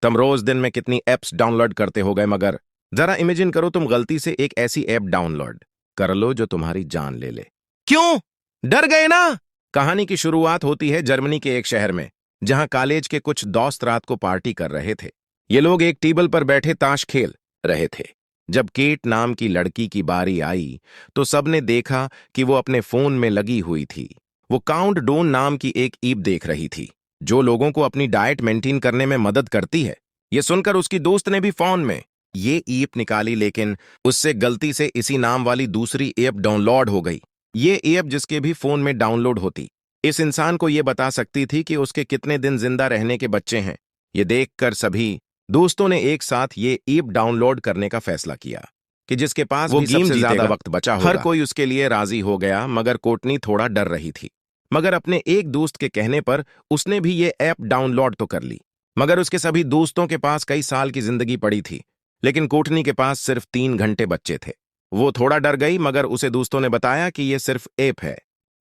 तुम रोज दिन में कितनी एप्स डाउनलोड करते हो गए, मगर जरा इमेजिन करो तुम गलती से एक ऐसी ऐप डाउनलोड कर लो जो तुम्हारी जान ले ले। क्यों? डर गए ना? कहानी की शुरुआत होती है जर्मनी के एक शहर में, जहां कॉलेज के कुछ दोस्त रात को पार्टी कर रहे थे। ये लोग एक टेबल पर बैठे ताश खेल रहे थे। जब केट नाम की लड़की की बारी आई तो सबने देखा कि वो अपने फोन में लगी हुई थी। वो काउंटडाउन नाम की एक ऐप देख रही थी जो लोगों को अपनी डाइट मेंटेन करने में मदद करती है। ये सुनकर उसकी दोस्त ने भी फोन में ये ऐप निकाली, लेकिन उससे गलती से इसी नाम वाली दूसरी ऐप डाउनलोड हो गई। ये ऐप जिसके भी फोन में डाउनलोड होती, इस इंसान को ये बता सकती थी कि उसके कितने दिन जिंदा रहने के बच्चे हैं। ये देखकर सभी दोस्तों ने एक साथ ये ऐप डाउनलोड करने का फैसला किया कि जिसके पास वो भी सबसे ज्यादा वक्त बचा होगा। हर कोई उसके लिए राजी हो गया, मगर कोर्टनी थोड़ा डर रही थी। मगर अपने एक दोस्त के कहने पर उसने भी ये ऐप डाउनलोड तो कर ली। मगर उसके सभी दोस्तों के पास कई साल की जिंदगी पड़ी थी, लेकिन कोर्टनी के पास सिर्फ 3 घंटे बच्चे थे। वो थोड़ा डर गई, मगर उसे दोस्तों ने बताया कि ये सिर्फ ऐप है।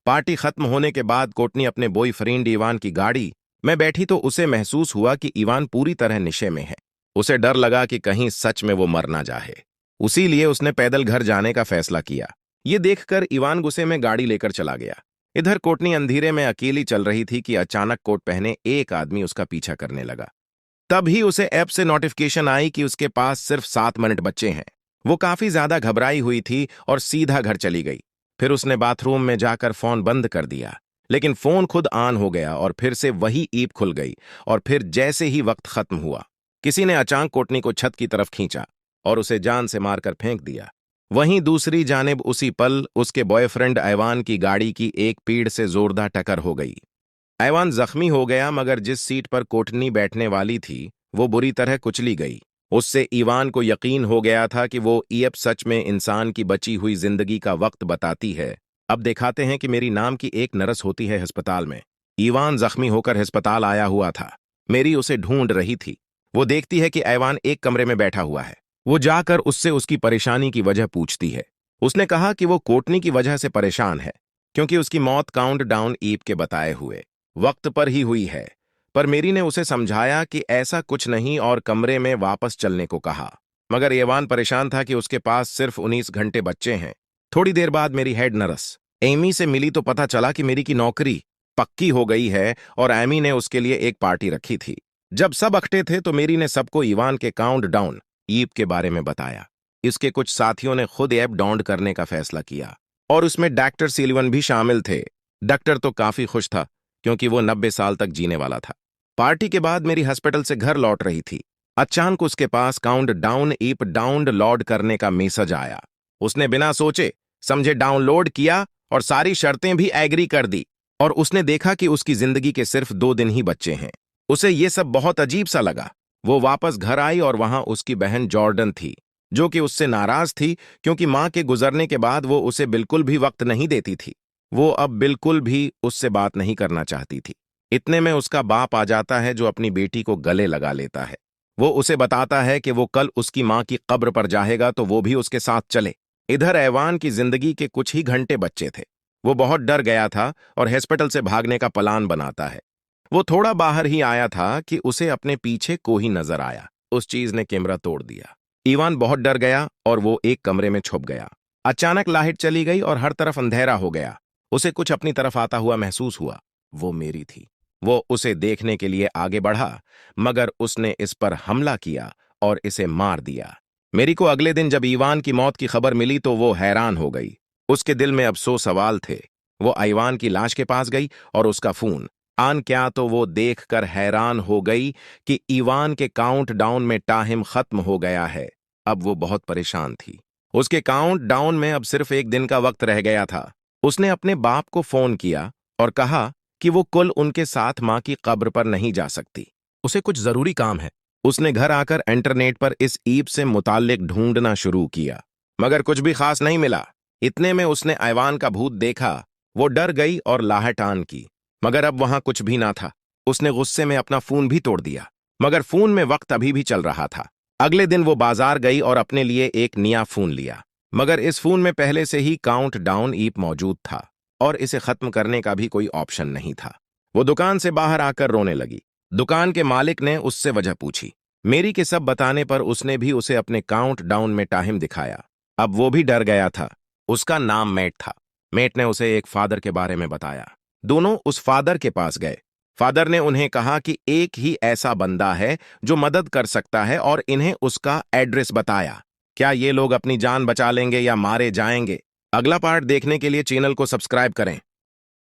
पार्टी खत्म होने के बाद कोर्टनी अपने बॉयफ्रेंड इवान की गाड़ी में बैठी तो उसे महसूस हुआ कि इवान पूरी तरह नशे में है। उसे डर लगा कि कहीं सच में वो मर ना जाए। उसीलिए उसने पैदल घर जाने का फैसला किया। ये देखकर इवान गुस्से में गाड़ी लेकर चला गया। इधर कोर्टनी अंधेरे में अकेली चल रही थी कि अचानक कोट पहने एक आदमी उसका पीछा करने लगा। तभी उसे ऐप से नोटिफिकेशन आई कि उसके पास सिर्फ 7 मिनट बचे हैं। वो काफी ज्यादा घबराई हुई थी और सीधा घर चली गई। फिर उसने बाथरूम में जाकर फोन बंद कर दिया, लेकिन फोन खुद ऑन हो गया और फिर से वही ऐप खुल गई। और फिर जैसे ही वक्त खत्म हुआ, किसी ने अचानक कोर्टनी को छत की तरफ खींचा और उसे जान से मारकर फेंक दिया। वहीं दूसरी जानिब उसी पल उसके बॉयफ्रेंड ऐवान की गाड़ी की एक पेड़ से जोरदार टक्कर हो गई। ऐवान जख्मी हो गया, मगर जिस सीट पर कोर्टनी बैठने वाली थी वो बुरी तरह कुचली गई। उससे ईवान को यकीन हो गया था कि वो ऐप सच में इंसान की बची हुई जिंदगी का वक्त बताती है। अब दिखाते हैं कि मेरी नाम की एक नर्स होती है अस्पताल में। ईवान जख्मी होकर अस्पताल आया हुआ था। मेरी उसे ढूंढ रही थी। वो देखती है कि ऐवान एक कमरे में बैठा हुआ है। वो जाकर उससे उसकी परेशानी की वजह पूछती है। उसने कहा कि वो कोर्टनी की वजह से परेशान है, क्योंकि उसकी मौत काउंटडाउन ऐप के बताए हुए वक्त पर ही हुई है। पर मेरी ने उसे समझाया कि ऐसा कुछ नहीं और कमरे में वापस चलने को कहा। मगर ऐवान परेशान था कि उसके पास सिर्फ 19 घंटे बच्चे हैं। थोड़ी देर बाद मेरी हेड नर्स एमी से मिली तो पता चला कि मेरी की नौकरी पक्की हो गई है और एमी ने उसके लिए एक पार्टी रखी थी। जब सब अकटे थे तो मेरी ने सबको ईवान के काउंटडाउन ऐप के बारे में बताया। इसके कुछ साथियों ने खुद ऐप डाउनलोड करने का फैसला किया और उसमें डॉक्टर सिल्वन भी शामिल थे। डॉक्टर तो काफी खुश था, क्योंकि वो 90 साल तक जीने वाला था। पार्टी के बाद मेरी हॉस्पिटल से घर लौट रही थी। अचानक उसके पास काउंटडाउन ऐप डाउनलोड करने का मैसेज आया। उसने बिना सोचे समझे डाउनलोड किया और सारी शर्तें भी एग्री कर दी। और उसने देखा कि उसकी जिंदगी के सिर्फ 2 दिन ही बचे हैं। उसे ये सब बहुत अजीब सा लगा। वो वापस घर आई और वहां उसकी बहन जॉर्डन थी, जो कि उससे नाराज थी, क्योंकि मां के गुजरने के बाद वो उसे बिल्कुल भी वक्त नहीं देती थी। वो अब बिल्कुल भी उससे बात नहीं करना चाहती थी। इतने में उसका बाप आ जाता है, जो अपनी बेटी को गले लगा लेता है। वो उसे बताता है कि वो कल उसकी मां की कब्र पर जाएगा तो वो भी उसके साथ चले। इधर ऐवान की जिंदगी के कुछ ही घंटे बचे थे। वो बहुत डर गया था और हॉस्पिटल से भागने का प्लान बनाता है। वो थोड़ा बाहर ही आया था कि उसे अपने पीछे कोई नजर आया। उस चीज ने कैमरा तोड़ दिया। ईवान बहुत डर गया और वो एक कमरे में छुप गया। अचानक लाइट चली गई और हर तरफ अंधेरा हो गया। उसे कुछ अपनी तरफ आता हुआ महसूस हुआ। वो मेरी थी। वो उसे देखने के लिए आगे बढ़ा, मगर उसने इस पर हमला किया और इसे मार दिया। मेरी को अगले दिन जब ईवान की मौत की खबर मिली तो वो हैरान हो गई। उसके दिल में अब 100 सवाल थे। वो ईवान की लाश के पास गई और उसका फोन ऑन क्या तो वो देखकर हैरान हो गई कि ईवान के काउंटडाउन में टाइम खत्म हो गया है। अब वो बहुत परेशान थी। उसके काउंटडाउन में अब सिर्फ एक दिन का वक्त रह गया था। उसने अपने बाप को फोन किया और कहा कि वो कल उनके साथ मां की कब्र पर नहीं जा सकती। उसे कुछ जरूरी काम है। उसने घर आकर इंटरनेट पर इस ऐप से मुताल्लिक ढूंढना शुरू किया, मगर कुछ भी खास नहीं मिला। इतने में उसने ऐवान का भूत देखा। वो डर गई और लाहट ऑन की, मगर अब वहां कुछ भी ना था। उसने गुस्से में अपना फोन भी तोड़ दिया, मगर फोन में वक्त अभी भी चल रहा था। अगले दिन वो बाजार गई और अपने लिए एक नया फोन लिया, मगर इस फोन में पहले से ही काउंटडाउन ऐप मौजूद था और इसे खत्म करने का भी कोई ऑप्शन नहीं था। वो दुकान से बाहर आकर रोने लगी। दुकान के मालिक ने उससे वजह पूछी। मेरी के सब बताने पर उसने भी उसे अपने काउंट डाउन में टाइम दिखाया। अब वो भी डर गया था। उसका नाम मेट था। मेट ने उसे एक फादर के बारे में बताया। दोनों उस फादर के पास गए। फादर ने उन्हें कहा कि एक ही ऐसा बंदा है जो मदद कर सकता है और इन्हें उसका एड्रेस बताया। क्या ये लोग अपनी जान बचा लेंगे या मारे जाएंगे? अगला पार्ट देखने के लिए चैनल को सब्सक्राइब करें।